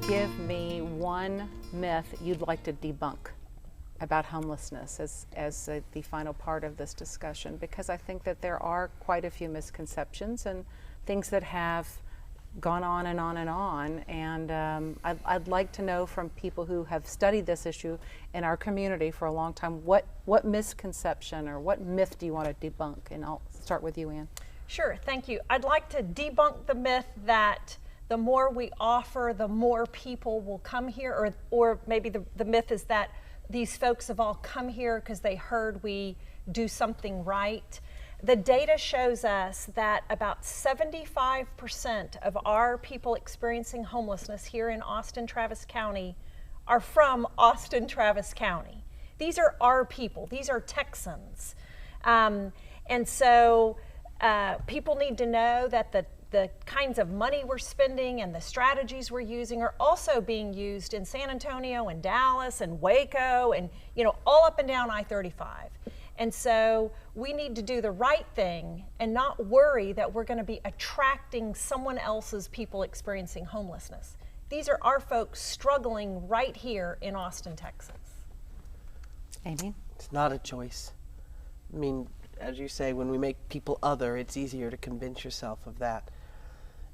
give me one myth you'd like to debunk about homelessness as the final part of this discussion, because I think that there are quite a few misconceptions and things that have gone on and on and on, and I'd like to know from people who have studied this issue in our community for a long time, what misconception or what myth do you want to debunk? And I'll start with you, Ann. Sure, thank you. I'd like to debunk the myth that the more we offer, the more people will come here, or maybe the myth is that these folks have all come here because they heard we do something right. The data shows us that about 75% of our people experiencing homelessness here in Austin-Travis County are from Austin-Travis County. These are our people, these are Texans. And so people need to know that the kinds of money we're spending and the strategies we're using are also being used in San Antonio and Dallas and Waco and all up and down I-35. And so we need to do the right thing and not worry that we're going to be attracting someone else's people experiencing homelessness. These are our folks struggling right here in Austin, Texas. Amy? It's not a choice. I mean, as you say, when we make people other, it's easier to convince yourself of that.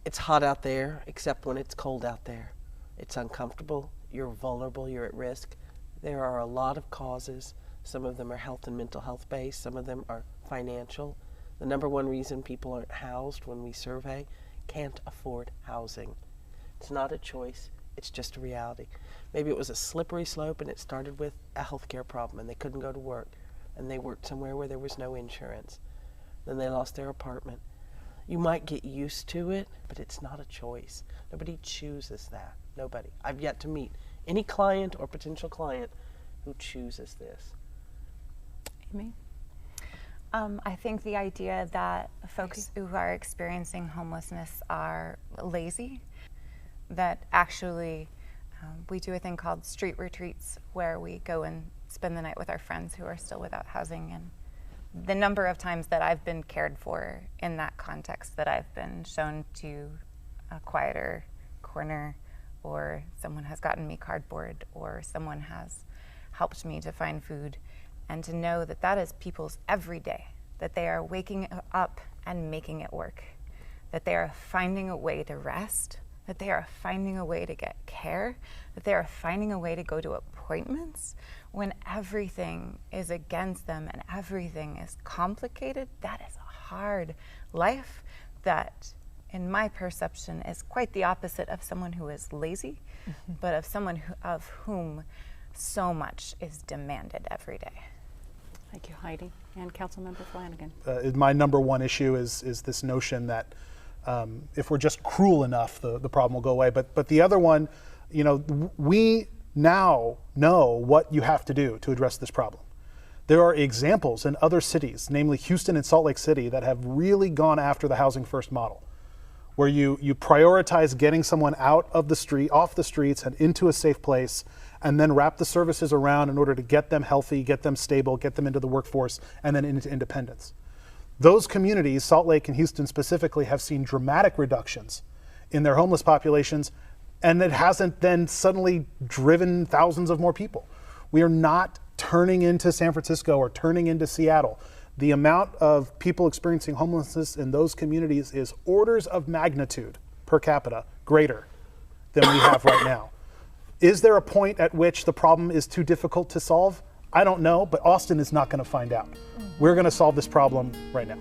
It's hot out there, except when it's cold out there. It's uncomfortable, you're vulnerable, you're at risk. There are a lot of causes. Some of them are health and mental health based, some of them are financial. The number one reason people aren't housed when we survey, can't afford housing. It's not a choice, it's just a reality. Maybe it was a slippery slope and it started with a healthcare problem and they couldn't go to work and they worked somewhere where there was no insurance. Then they lost their apartment. You might get used to it, but it's not a choice. Nobody chooses that. Nobody. I've yet to meet any client or potential client who chooses this. Amy? I think the idea that folks who are experiencing homelessness are lazy, that actually we do a thing called street retreats where we go and spend the night with our friends who are still without housing, and the number of times that I've been cared for in that context, that I've been shown to a quieter corner, or someone has gotten me cardboard, or someone has helped me to find food, and to know that that is people's every day, that they are waking up and making it work, that they are finding a way to rest, that they are finding a way to get care, that they are finding a way to go to appointments when everything is against them and everything is complicated. That is a hard life that, in my perception, is quite the opposite of someone who is lazy, but of someone of whom so much is demanded every day. Thank you, Heidi. And Councilmember Flanagan. My number one issue is this notion that if we're just cruel enough, the problem will go away. But the other one, we now know what you have to do to address this problem. There are examples in other cities, namely Houston and Salt Lake City, that have really gone after the housing first model, where you prioritize getting someone out of the street, off the streets and into a safe place, and then wrap the services around in order to get them healthy, get them stable, get them into the workforce, and then into independence. Those communities, Salt Lake and Houston specifically, have seen dramatic reductions in their homeless populations, and it hasn't then suddenly driven thousands of more people. We are not turning into San Francisco or turning into Seattle. The amount of people experiencing homelessness in those communities is orders of magnitude per capita greater than we have right now. Is there a point at which the problem is too difficult to solve? I don't know, but Austin is not going to find out. We're going to solve this problem right now.